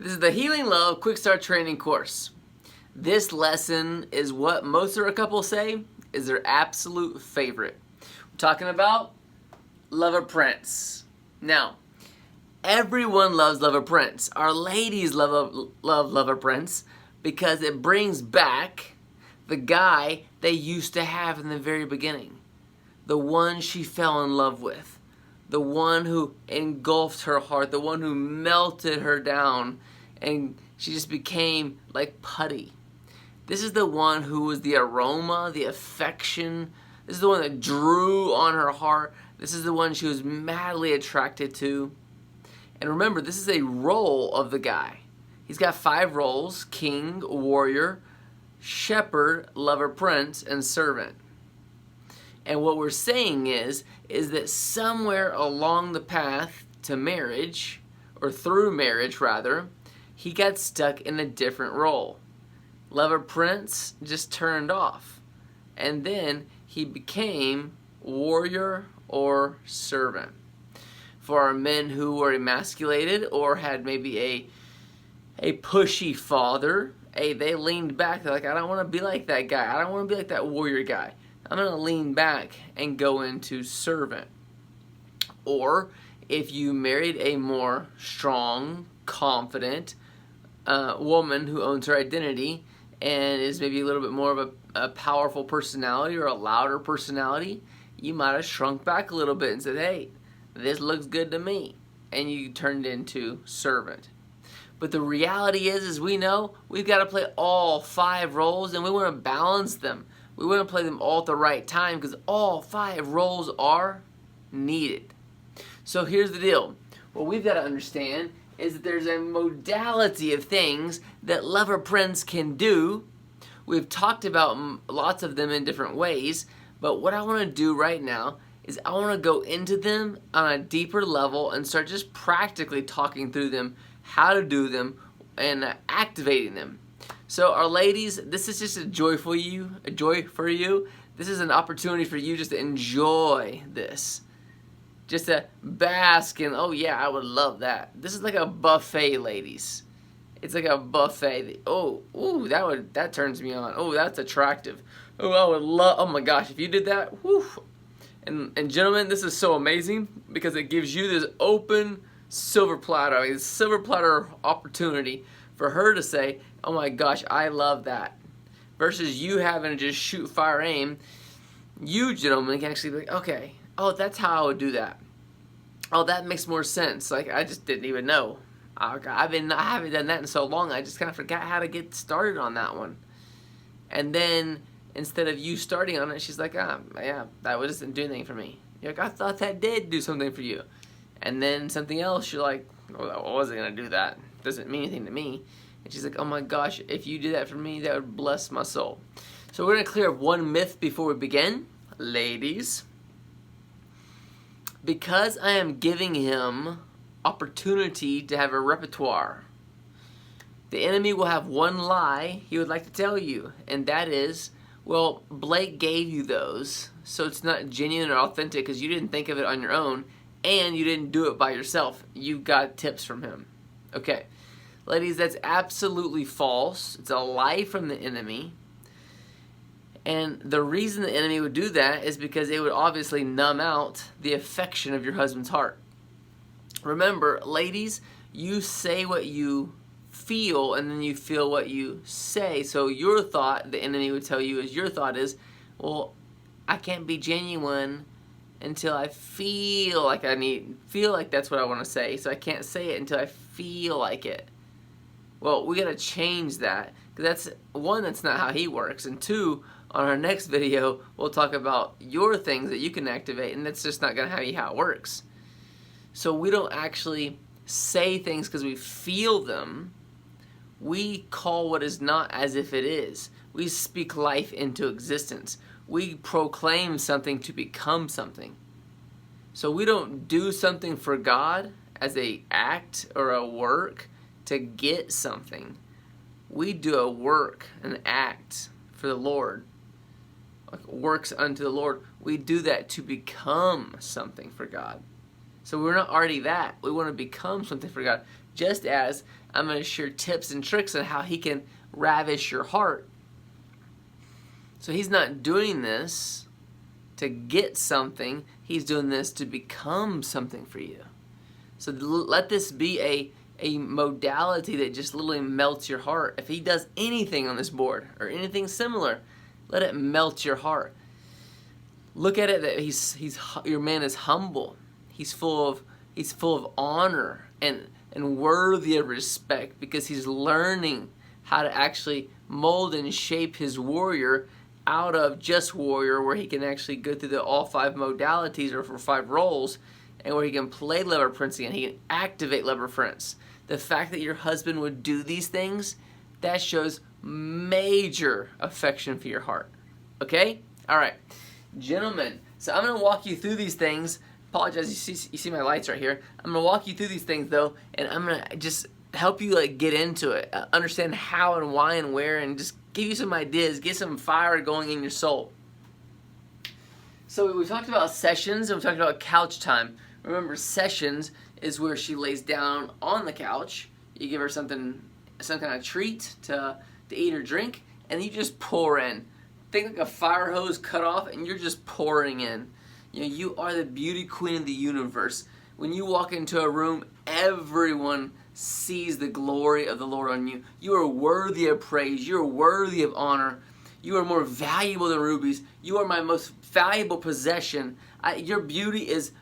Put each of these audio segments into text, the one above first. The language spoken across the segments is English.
This is the Healing Love QuickStart training course. This lesson is what most of our couples say is their absolute favorite. We're talking about Lover Prince. Now, everyone loves Lover Prince. Our ladies love Lover Prince because it brings back the guy they used to have in the very beginning. The one she fell in love with. The one who engulfed her heart. The one who melted her down. And she just became like putty. This is the one who was the aroma, the affection. This is the one that drew on her heart. This is the one she was madly attracted to. And remember, this is a role of the guy. He's got 5 roles: king, warrior, shepherd, lover, prince, and servant. And what we're saying is that somewhere along the path to marriage, or through marriage rather, he got stuck in a different role. Lover Prince just turned off. And then he became warrior or servant. For our men who were emasculated or had maybe a pushy father, they leaned back. They're like, I don't want to be like that guy. I don't want to be like that warrior guy. I'm going to lean back and go into servant. Or if you married a more strong, confident woman who owns her identity and is maybe a little bit more of a powerful personality or a louder personality, you might have shrunk back a little bit and said, hey, this looks good to me. And you turned into servant. But the reality is we know we've got to play all 5 roles, and we want to balance them. We want to play them all at the right time because all 5 roles are needed. So here's the deal. What we've got to understand is that there's a modality of things that Lover Prince can do. We've talked about lots of them in different ways, but what I want to do right now is I want to go into them on a deeper level and start just practically talking through them, how to do them, and activating them. So our ladies, this is just a joy for you. This is an opportunity for you just to enjoy this. Just to bask in, oh yeah, I would love that. This is like a buffet, ladies. It's like a buffet. Oh, ooh, that turns me on. Oh, that's attractive. Oh, I would love, oh my gosh, if you did that, whew. And gentlemen, this is so amazing because it gives you this open silver platter, this silver platter opportunity for her to say, oh my gosh, I love that. Versus you having to just shoot, fire, aim. You gentlemen can actually be like, okay, oh, that's how I would do that. Oh, that makes more sense. Like, I just didn't even know. I haven't done that in so long, I just kind of forgot how to get started on that one. And then, instead of you starting on it, she's like, yeah, that doesn't do anything for me. You're like, I thought that did do something for you. And then something else, you're like, oh, I wasn't going to do that. It doesn't mean anything to me. And she's like, oh my gosh, if you did that for me, that would bless my soul. So we're going to clear up one myth before we begin. Ladies, because I am giving him opportunity to have a repertoire, the enemy will have one lie he would like to tell you, and that is, well, Blake gave you those, so it's not genuine or authentic because you didn't think of it on your own, and you didn't do it by yourself. You got tips from him. Okay, ladies, that's absolutely false. It's a lie from the enemy. And the reason the enemy would do that is because it would obviously numb out the affection of your husband's heart. Remember, ladies, you say what you feel and then you feel what you say. So your thought, the enemy would tell you, is your thought is, well, I can't be genuine until I feel like that's what I want to say. So I can't say it until I feel like it. Well, we got to change that. Because that's not how he works. And 2, on our next video, we'll talk about your things that you can activate, and that's just not going to be how it works. So we don't actually say things because we feel them. We call what is not as if it is. We speak life into existence. We proclaim something to become something. So we don't do something for God as an act or a work to get something. We do a work, an act for the Lord. Like works unto the Lord. We do that to become something for God. So we're not already that. We want to become something for God. just as I'm going to share tips and tricks on how he can ravish your heart. So he's not doing this to get something, he's doing this to become something for you. So let this be a modality that just literally melts your heart. If he does anything on this board or anything similar, let it melt your heart. Look at it that your man is humble. He's full of honor and worthy of respect, because he's learning how to actually mold and shape his warrior out of just warrior, where he can actually go through all 5 modalities or for 5 roles, and where he can play Lover Prince again. He can activate Lover Prince. The fact that your husband would do these things, that shows major affection for your heart. Okay? All right. Gentlemen, so I'm going to walk you through these things. Apologize, you see my lights right here. I'm going to walk you through these things, though, and I'm going to just help you get into it, understand how and why and where, and just give you some ideas, get some fire going in your soul. So we talked about sessions, and we talked about couch time. Remember, sessions is where she lays down on the couch. You give her some kind of treat to eat or drink, and you just pour in. Think like a fire hose cut off, and you're just pouring in. You are the beauty queen of the universe. When you walk into a room, everyone sees the glory of the Lord on you. You are worthy of praise. You are worthy of honor. You are more valuable than rubies. You are my most valuable possession. Your beauty is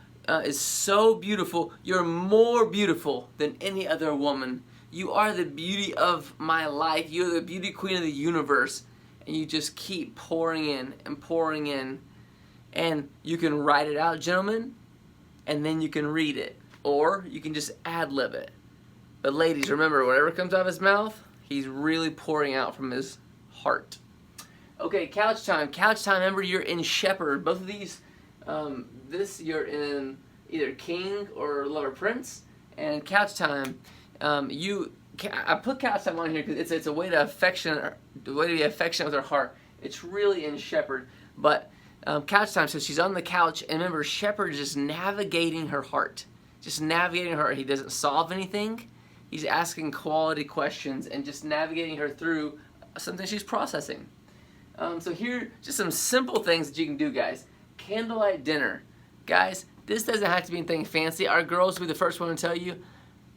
so beautiful. You're more beautiful than any other woman. You are the beauty of my life. You're the beauty queen of the universe. And you just keep pouring in and pouring in. And you can write it out, gentlemen, and then you can read it. Or you can just ad-lib it. But ladies, remember, whatever comes out of his mouth, he's really pouring out from his heart. Okay, couch time. Couch time, remember, you're in Shepherd. Both of these, you're in either King or Lover Prince. And couch time, I put couch time on here because it's a way to be affectionate with her heart. It's really in Shepherd. But couch time, so she's on the couch, and remember, Shepherd is just navigating her heart. Just navigating her. He doesn't solve anything. He's asking quality questions and just navigating her through something she's processing. So here, just some simple things that you can do, guys. Candlelight dinner. Guys, this doesn't have to be anything fancy. Our girls will be the first one to tell you,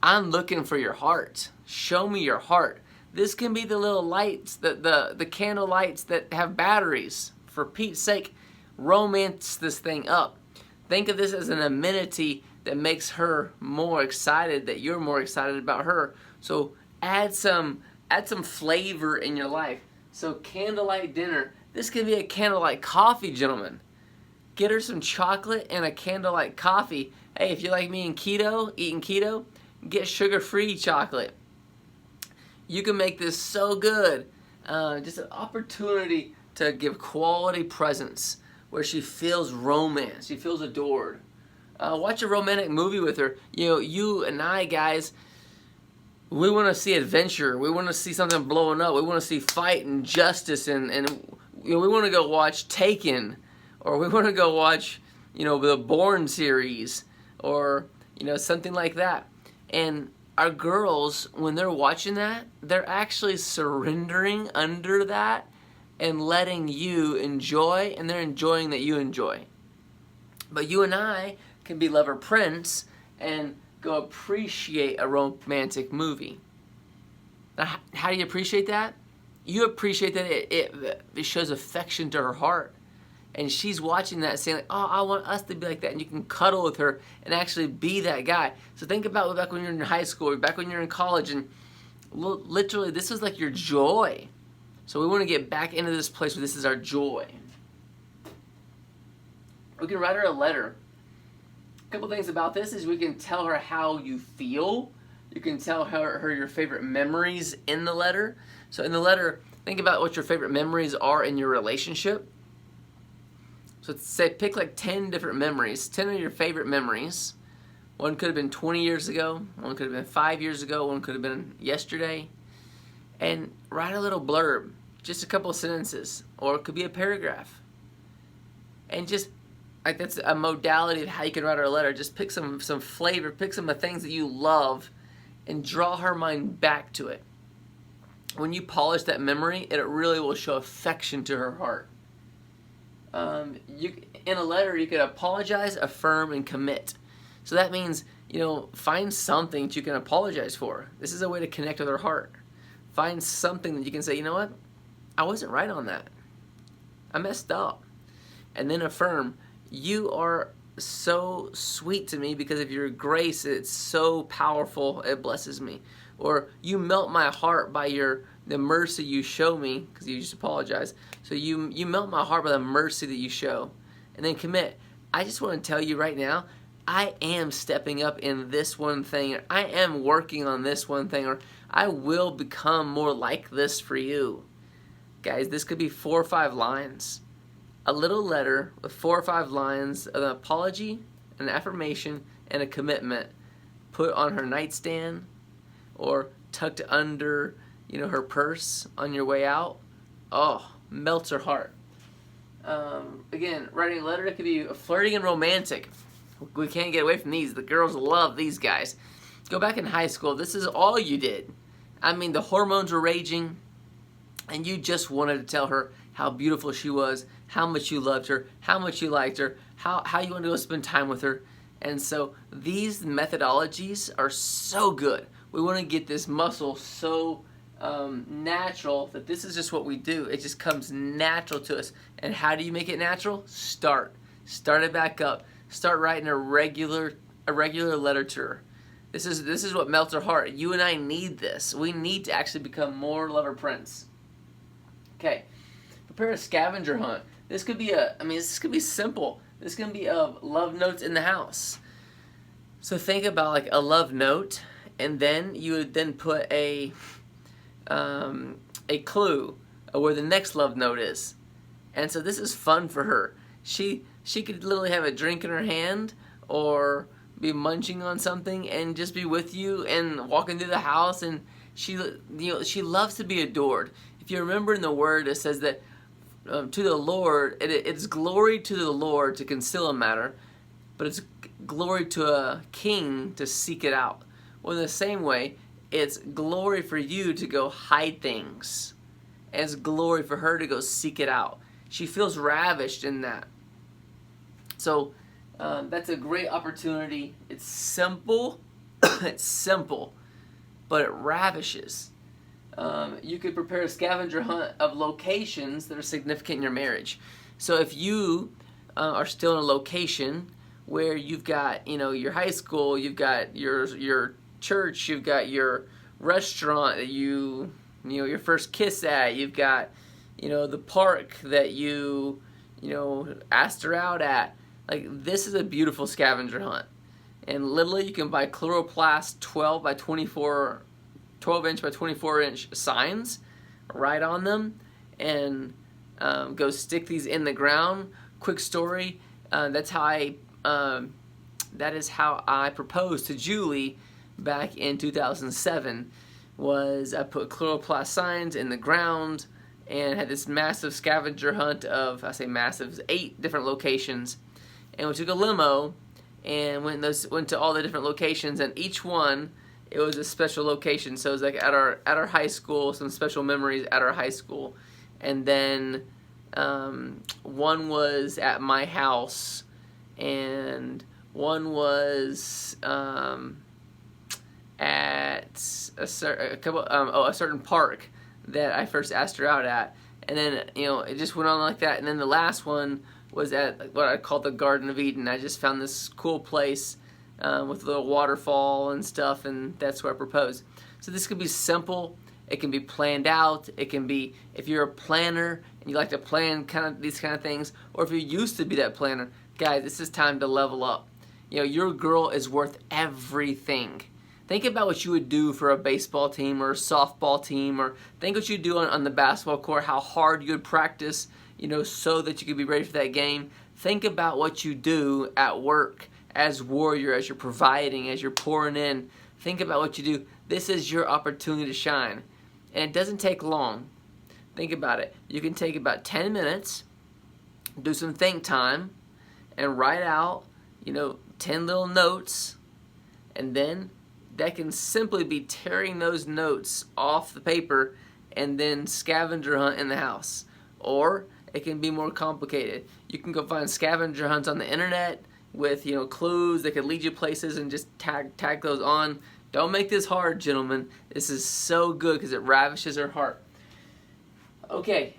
I'm looking for your heart. Show me your heart. This can be the little lights, the candle lights that have batteries. For Pete's sake, romance this thing up. Think of this as an amenity that makes her more excited, that you're more excited about her. So add some flavor in your life. So candlelight dinner. This can be a candlelight coffee, gentlemen. Get her some chocolate and a candlelight coffee. Hey, if you're like me and eating keto, get sugar-free chocolate. You can make this so good. Just an opportunity to give quality presents where she feels romance, she feels adored. Watch a romantic movie with her. You and I, guys, we want to see adventure. We want to see something blowing up. We want to see fight and justice, and we want to go watch Taken, or we want to go watch, the Bourne series, or something like that. And our girls, when they're watching that, they're actually surrendering under that and letting you enjoy, and they're enjoying that you enjoy. But you and I can be Lover Prince and go appreciate a romantic movie. Now, how do you appreciate that? You appreciate that it shows affection to her heart. And she's watching that saying, like, oh, I want us to be like that. And you can cuddle with her and actually be that guy. So think about back when you're in high school, or back when you're in college, and literally this is like your joy. So we want to get back into this place where this is our joy. We can write her a letter. A couple things about this is we can tell her how you feel. You can tell her your favorite memories in the letter. So in the letter, think about what your favorite memories are in your relationship. So say pick like 10 different memories, 10 of your favorite memories. One could have been 20 years ago, one could have been 5 years ago, one could have been yesterday. And write a little blurb, just a couple of sentences, or it could be a paragraph. And just, like, that's a modality of how you can write her a letter. Just pick some flavor, pick some of the things that you love, and draw her mind back to it. When you polish that memory, it really will show affection to her heart. In a letter, you could apologize, affirm, and commit. So that means, find something that you can apologize for. This is a way to connect with her heart. Find something that you can say, you know what? I wasn't right on that. I messed up. And then affirm, you are so sweet to me because of your grace. It's so powerful. It blesses me. Or you melt my heart by the mercy you show me, because you just apologize. So you melt my heart by the mercy that you show. And then commit. I just want to tell you right now, I am stepping up in this one thing. Or I am working on this one thing. Or I will become more like this for you. Guys, this could be 4 or 5 lines. A little letter with 4 or 5 lines of an apology, an affirmation, and a commitment put on her nightstand or tucked under, her purse on your way out. Oh, melts her heart. Again, writing a letter, it could be flirty and romantic. We can't get away from these. The girls love these guys. Go back in high school. This is all you did. I mean, the hormones were raging, and you just wanted to tell her how beautiful she was, how much you loved her, how much you liked her, how you wanted to go spend time with her. And so these methodologies are so good. We want to get this muscle so natural that this is just what we do. It just comes natural to us. And how do you make it natural? Start it back up. Start writing a regular letter to her. This is what melts her heart. You and I need this. We need to actually become more lover prince. Okay, prepare a scavenger hunt. This could be simple. This can be love notes in the house. So think about like a love note, and then you would then put a clue of where the next love note is. And so this is fun for her. She could literally have a drink in her hand or be munching on something and just be with you and walking through the house, and she loves to be adored. If you remember in the Word, it says that to the Lord, it's glory to the Lord to conceal a matter, but it's glory to a king to seek it out. Well, in the same way, it's glory for you to go hide things, and it's glory for her to go seek it out. She feels ravished in that. So that's a great opportunity. It's simple, but it ravishes. You could prepare a scavenger hunt of locations that are significant in your marriage. So if you are still in a location where you've got, your high school, you've got your church, you've got your restaurant that your first kiss at, you've got, the park that you asked her out at. Like, this is a beautiful scavenger hunt. And literally you can buy chloroplast 12 inch by 24 inch signs, write on them, and go stick these in the ground. Quick story, that is how I proposed to Julie back in 2007, was I put chloroplast signs in the ground and had this massive scavenger hunt of, I say massive, 8 different locations. And we took a limo and went to all the different locations, and each one, it was a special location. So it was like at our high school, some special memories at our high school. And then one was at my house, and one was at a certain park that I first asked her out at. And then, it just went on like that. And then the last one was at what I call the Garden of Eden. I just found this cool place with a little waterfall and stuff, and that's where I proposed. So this could be simple. It can be planned out. It can be, if you're a planner and you like to plan these kind of things, or if you used to be that planner, guys, this is time to level up. Your girl is worth everything. Think about what you would do for a baseball team or a softball team, or think what you'd do on the basketball court, how hard you would practice, so that you could be ready for that game. Think about what you do at work as warrior, as you're providing, as you're pouring in. Think about what you do. This is your opportunity to shine. And it doesn't take long. Think about it. You can take about 10 minutes, do some think time, and write out, 10 little notes, and then that can simply be tearing those notes off the paper and then scavenger hunt in the house. Or it can be more complicated. You can go find scavenger hunts on the internet with, you know, clues that could lead you places, and just tag those on. Don't make this hard, gentlemen. This is so good because it ravishes her heart. Okay,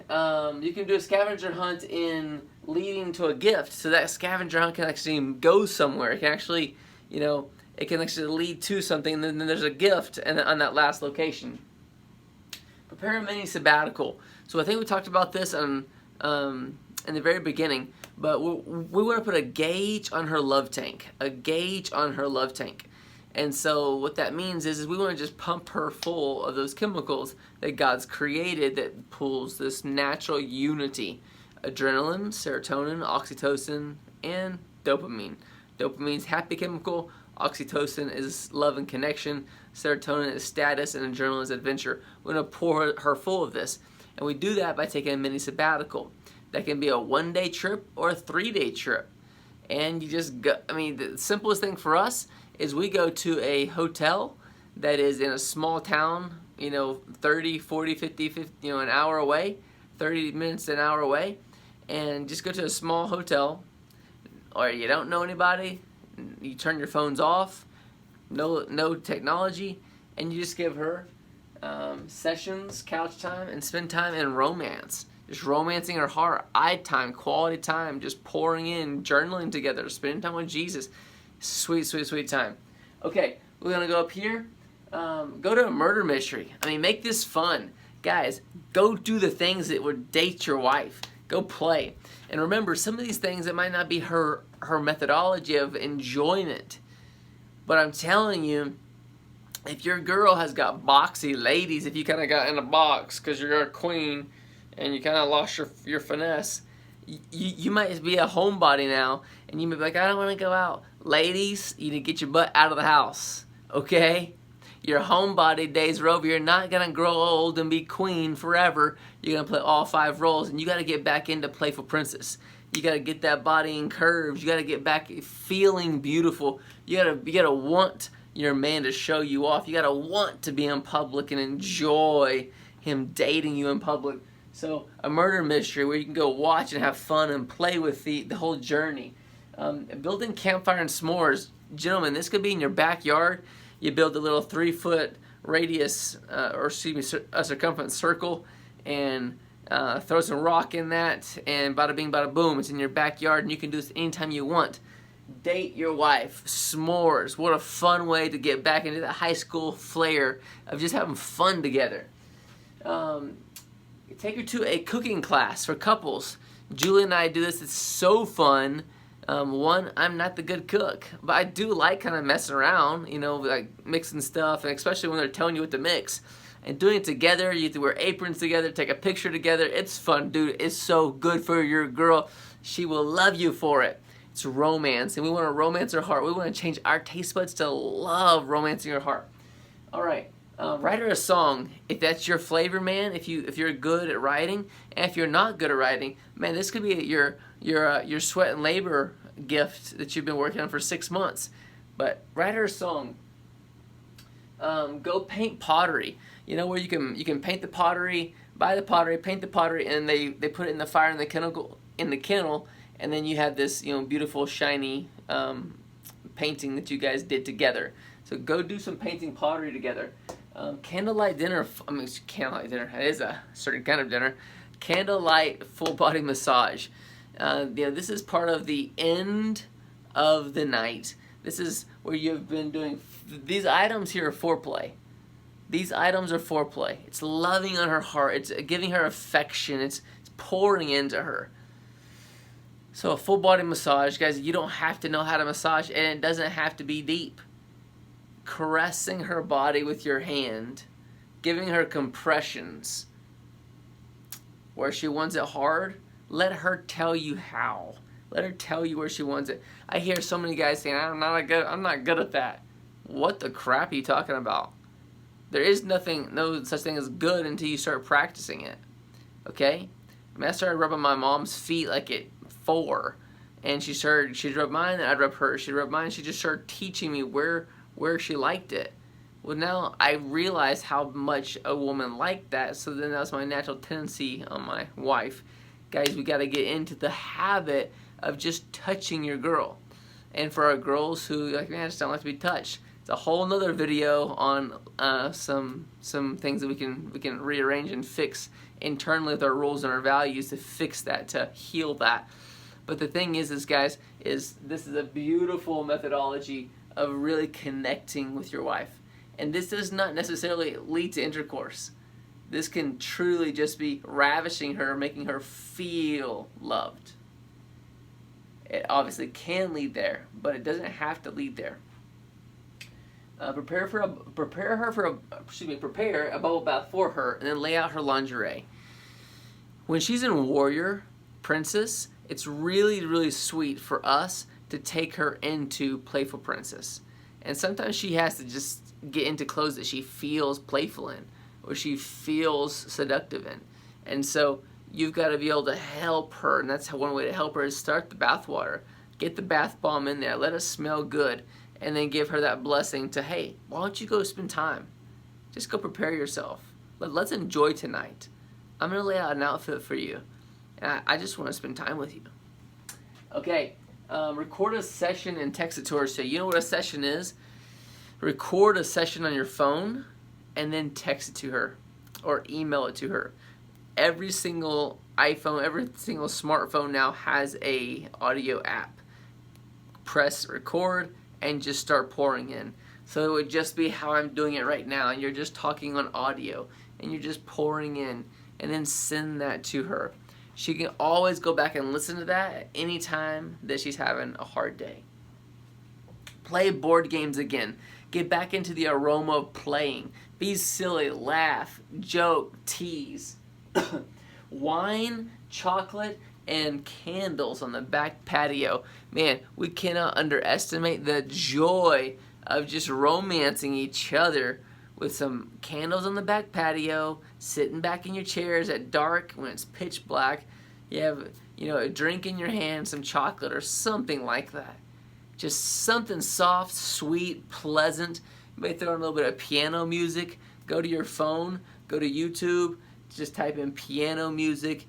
you can do a scavenger hunt in leading to a gift, so that scavenger hunt can actually go somewhere. It can actually, you know, it can actually lead to something, and then there's a gift on that last location. Prepare a mini sabbatical. So I think we talked about this in the very beginning, but we want to put a gauge on her love tank. A gauge on her love tank. And so what that means is we want to just pump her full of those chemicals that God's created that pulls this natural unity. Adrenaline, serotonin, oxytocin, and dopamine. Dopamine's happy chemical. Oxytocin is love and connection. Serotonin is status, and adrenaline is adventure. We're going to pour her full of this. And we do that by taking a mini sabbatical. That can be a 1-day trip or a 3-day trip. And you just go, I mean, the simplest thing for us is we go to a hotel that is in a small town, you know, 30, 40, 50, you know, an hour away, 30 minutes, an hour away, and just go to a small hotel, or you don't know anybody, you turn your phones off, no technology, and you just give her sessions, couch time, and spend time in romance. Just romancing her heart, eye time, quality time, just pouring in, journaling together, spending time with Jesus. Sweet, sweet, sweet time. Okay, we're going to go up here. Go to a murder mystery. I mean, make this fun. Guys, go do the things that would date your wife. Go play. And remember, some of these things, it might not be her methodology of enjoyment. But I'm telling you, if your girl has got boxy ladies, if you kind of got in a box because you're a queen and you kind of lost your finesse, you might be a homebody now, and you may be like, I don't want to go out. Ladies, you need to get your butt out of the house, okay? Your homebody days are over. You're not going to grow old and be queen forever. You're going to play all 5 roles, and you got to get back into playful princess. You got to get that body in curves. You got to get back feeling beautiful. You got to want your man to show you off. You got to want to be in public and enjoy him dating you in public. So a murder mystery where you can go watch and have fun and play with the whole journey. Building campfire and s'mores. Gentlemen, this could be in your backyard. You build a little 3-foot radius, or excuse me, a circumference circle, and throw some rock in that, and bada bing, bada boom. It's in your backyard, and you can do this anytime you want. Date your wife. S'mores. What a fun way to get back into the high school flair of just having fun together. Take her to a cooking class for couples. Julie and I do this. It's so fun. One, I'm not the good cook, but I do like kind of messing around, you know, like mixing stuff, and especially when they're telling you what to mix. And doing it together, you have to wear aprons together, take a picture together. It's fun, dude. It's so good for your girl. She will love you for it. It's romance, and we want to romance her heart. We want to change our taste buds to love romancing her heart. All right. Write her a song if that's your flavor, man. If you're good at writing, and if you're not good at writing, man, this could be your sweat and labor gift that you've been working on for 6 months. But write her a song. Go paint pottery. You know, where you can paint the pottery, buy the pottery, paint the pottery, and they put it in the fire in the kennel, and then you have this, you know, beautiful shiny painting that you guys did together. So go do some painting pottery together. Candlelight dinner, candlelight dinner, it is a certain kind of dinner. Candlelight full body massage. This is part of the end of the night. This is where you've been doing, these items here are foreplay. These items are foreplay. It's loving on her heart. It's giving her affection. It's pouring into her. So a full body massage, guys, you don't have to know how to massage, and it doesn't have to be deep. Caressing her body with your hand, giving her compressions. Where she wants it hard, let her tell you how. Let her tell you where she wants it. I hear so many guys saying, I'm not good at that. What the crap are you talking about? There is no such thing as good until you start practicing it. Okay? I mean, I started rubbing my mom's feet like at 4, and she'd rub mine, and I'd rub hers. She'd rub mine. She just started teaching me where she liked it. Well, now I realize how much a woman liked that, so then that's my natural tendency on my wife. Guys, we got to get into the habit of just touching your girl. And for our girls who like, man, I just don't like to be touched, it's a whole nother video on some things that we can rearrange and fix internally with our rules and our values to fix that, to heal that. But the thing is guys, this is a beautiful methodology of really connecting with your wife. And this does not necessarily lead to intercourse. This can truly just be ravishing her, making her feel loved. It obviously can lead there, but it doesn't have to lead there. Prepare a bubble bath for her, and then lay out her lingerie. When she's in Warrior Princess, it's really, really sweet for us to take her into Playful Princess. And sometimes she has to just get into clothes that she feels playful in, or she feels seductive in. And so you've got to be able to help her, and that's one way to help her is start the bath water. Get the bath bomb in there, let it smell good, and then give her that blessing to, hey, why don't you go spend time? Just go prepare yourself. Let's enjoy tonight. I'm going to lay out an outfit for you, and I just want to spend time with you. Okay, record a session and text it to her. So you know what a session is? Record a session on your phone and then text it to her or email it to her. Every single iPhone, every single smartphone now has a audio app. Press record and just start pouring in. So it would just be how I'm doing it right now, and you're just talking on audio and you're just pouring in, and then send that to her. She can always go back and listen to that at any time that she's having a hard day. Play board games again. Get back into the aroma of playing. Be silly, laugh, joke, tease. Wine, chocolate, and candles on the back patio. Man, we cannot underestimate the joy of just romancing each other with some candles on the back patio, sitting back in your chairs at dark when it's pitch black. You have, a drink in your hand, some chocolate or something like that. Just something soft, sweet, pleasant. You may throw in a little bit of piano music. Go to your phone, go to YouTube, just type in piano music.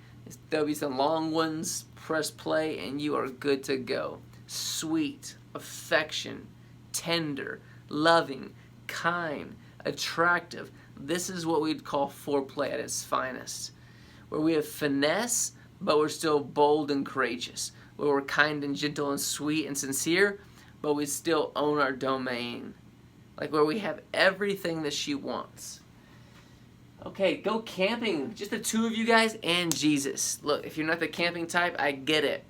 There'll be some long ones. Press play and you are good to go. Sweet, affection, tender, loving, kind, attractive. This is what we'd call foreplay at its finest. Where we have finesse, but we're still bold and courageous. Where we're kind and gentle and sweet and sincere, but we still own our domain. Like where we have everything that she wants. Okay, go camping. Just the two of you guys and Jesus. Look, if you're not the camping type, I get it.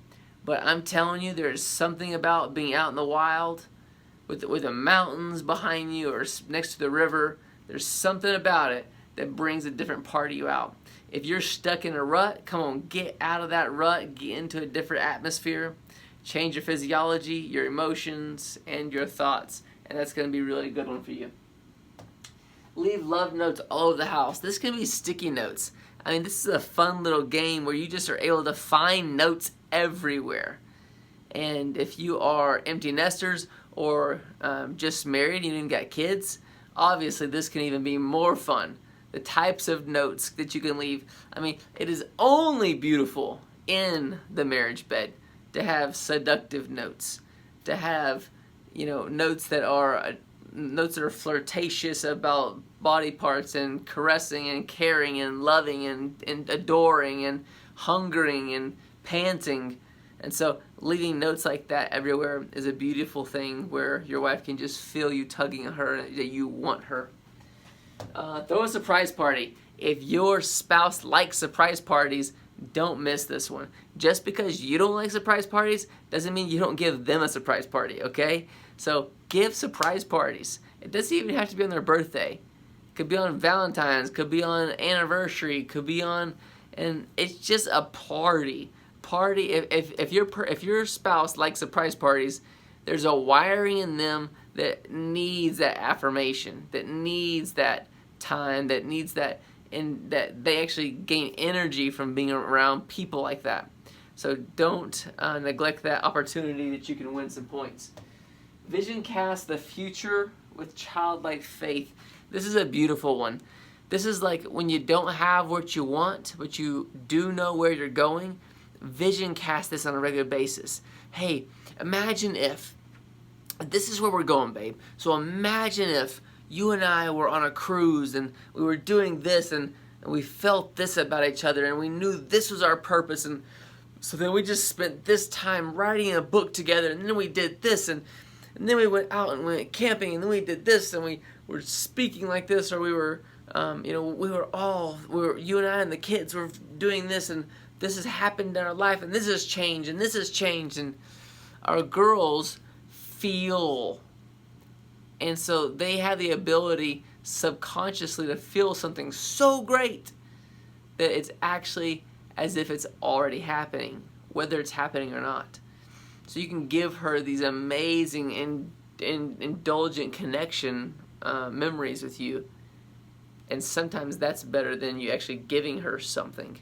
But I'm telling you, there's something about being out in the wild with the mountains behind you or next to the river. There's something about it that brings a different part of you out. If you're stuck in a rut, come on, get out of that rut, get into a different atmosphere, change your physiology, your emotions, and your thoughts, and that's going to be really a good one for you. Leave love notes all over the house. This can be sticky notes. I mean, this is a fun little game where you just are able to find notes everywhere. And if you are empty nesters or just married, you even got kids, obviously this can even be more fun. The types of notes that you can leave. I mean, it is only beautiful in the marriage bed to have seductive notes, to have, notes that are flirtatious about body parts and caressing and caring and loving and adoring and hungering and panting. And so leaving notes like that everywhere is a beautiful thing where your wife can just feel you tugging at her that you want her. Throw a surprise party. If your spouse likes surprise parties, don't miss this one. Just because you don't like surprise parties doesn't mean you don't give them a surprise party, okay? So give surprise parties. It doesn't even have to be on their birthday. Could be on Valentine's, could be on anniversary, could be on, and it's just a party. If your spouse likes surprise parties, there's a wiring in them that needs that affirmation, that needs that time, that needs that, and that they actually gain energy from being around people like that. So don't neglect that opportunity that you can win some points. Vision cast the future with childlike faith. This is a beautiful one. This is like when you don't have what you want, but you do know where you're going. Vision cast this on a regular basis. Hey, imagine if, this is where we're going, babe. So imagine if you and I were on a cruise and we were doing this and we felt this about each other and we knew this was our purpose, and so then we just spent this time writing a book together, and then we did this, and then we went out and went camping, and then we did this, and we were speaking like this, or we were, you and I and the kids were doing this, and this has happened in our life, and this has changed, and this has changed, and our girls feel, and so they have the ability subconsciously to feel something so great that it's actually as if it's already happening, whether it's happening or not. So you can give her these amazing indulgent connection memories with you, and sometimes that's better than you actually giving her something.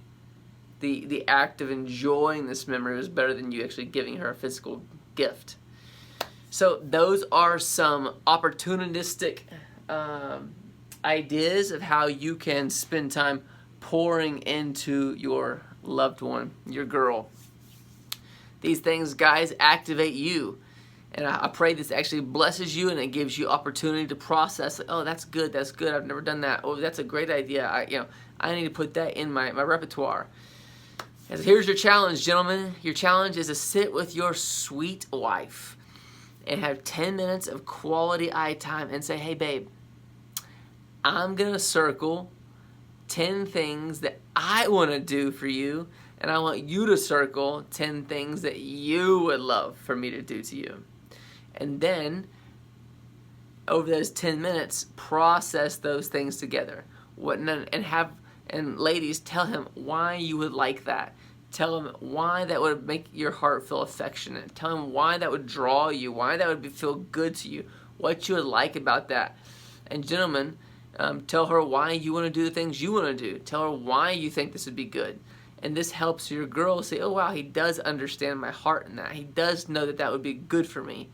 The act of enjoying this memory was better than you actually giving her a physical gift. So those are some opportunistic ideas of how you can spend time pouring into your loved one, your girl. These things, guys, activate you. And I pray this actually blesses you and it gives you opportunity to process. Like, oh, that's good. I've never done that. Oh, that's a great idea. I need to put that in my repertoire. And here's your challenge, gentlemen. Your challenge is to sit with your sweet wife and have 10 minutes of quality eye time and say, hey, babe, I'm going to circle 10 things that I want to do for you, and I want you to circle 10 things that you would love for me to do to you. And then, over those 10 minutes, process those things together. And ladies, tell him why you would like that. Tell him why that would make your heart feel affectionate. Tell him why that would draw you, why that would feel good to you, what you would like about that. And gentlemen, tell her why you want to do the things you want to do. Tell her why you think this would be good. And this helps your girl say, oh, wow, he does understand my heart in that. He does know that that would be good for me.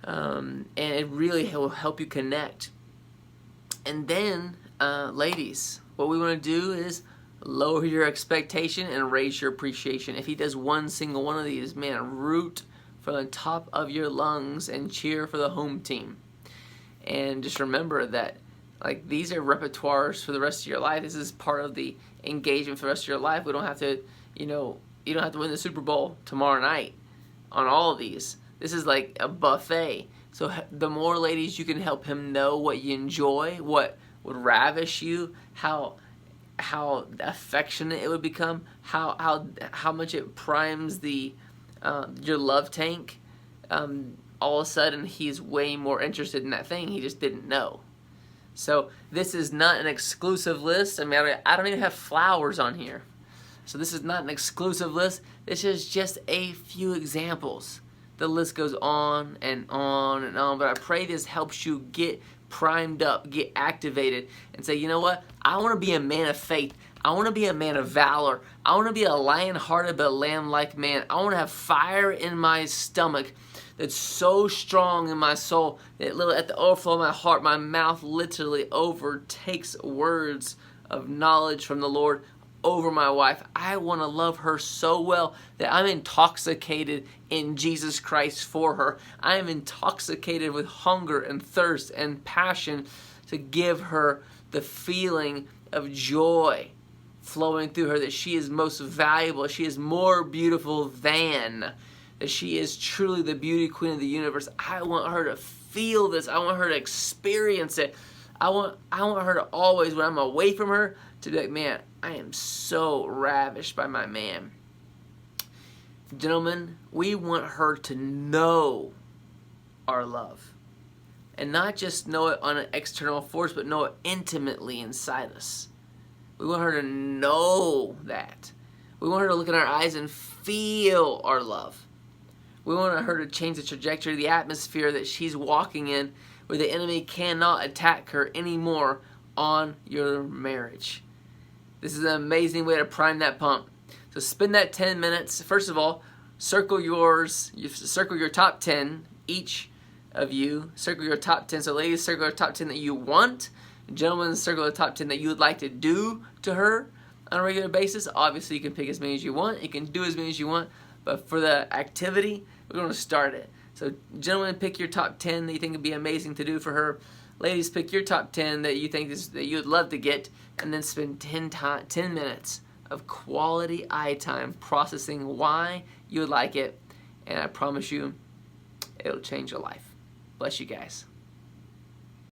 And it really will help you connect. And then, ladies, what we want to do is lower your expectation and raise your appreciation. If he does one single one of these, man, root from the top of your lungs and cheer for the home team. And just remember that, like, these are repertoires for the rest of your life. This is part of the engagement for the rest of your life. We don't have to, you don't have to win the Super Bowl tomorrow night on all of these. This is like a buffet. So the more ladies you can help him know what you enjoy, what would ravish you, how affectionate it would become, how much it primes the your love tank. All of a sudden he's way more interested in that thing he just didn't know. So this is not an exclusive list. I mean, I don't even have flowers on here. So this is not an exclusive list. This is just a few examples. The list goes on and on and on. But I pray this helps you get primed up, get activated, and say, you know what? I want to be a man of faith. I want to be a man of valor. I want to be a lion-hearted but lamb-like man. I want to have fire in my stomach that's so strong in my soul that at the overflow of my heart, my mouth literally overtakes words of knowledge from the Lord over my wife. I want to love her so well that I'm intoxicated in Jesus Christ for her. I am intoxicated with hunger and thirst and passion to give her the feeling of joy flowing through her, that she is most valuable, she is more beautiful than, that she is truly the beauty queen of the universe. I want her to feel this. I want her to experience it. I want her to always, when I'm away from her, to be like, man, I am so ravished by my man. Gentlemen, we want her to know our love. And not just know it on an external force, but know it intimately inside us. We want her to know that. We want her to look in our eyes and feel our love. We want her to change the trajectory of the atmosphere that she's walking in, where the enemy cannot attack her anymore on your marriage. This is an amazing way to prime that pump. So spend that 10 minutes. First of all, circle your top 10 each of you. Circle your top 10. So ladies, circle your top 10 that you want. Gentlemen, circle the top 10 that you would like to do to her on a regular basis. Obviously, you can pick as many as you want. You can do as many as you want. But for the activity, we're going to start it. So gentlemen, pick your top 10 that you think would be amazing to do for her. Ladies, pick your top 10 that you think that you would love to get, and then spend 10 minutes of quality eye time processing why you would like it. And I promise you, it'll change your life. Bless you guys.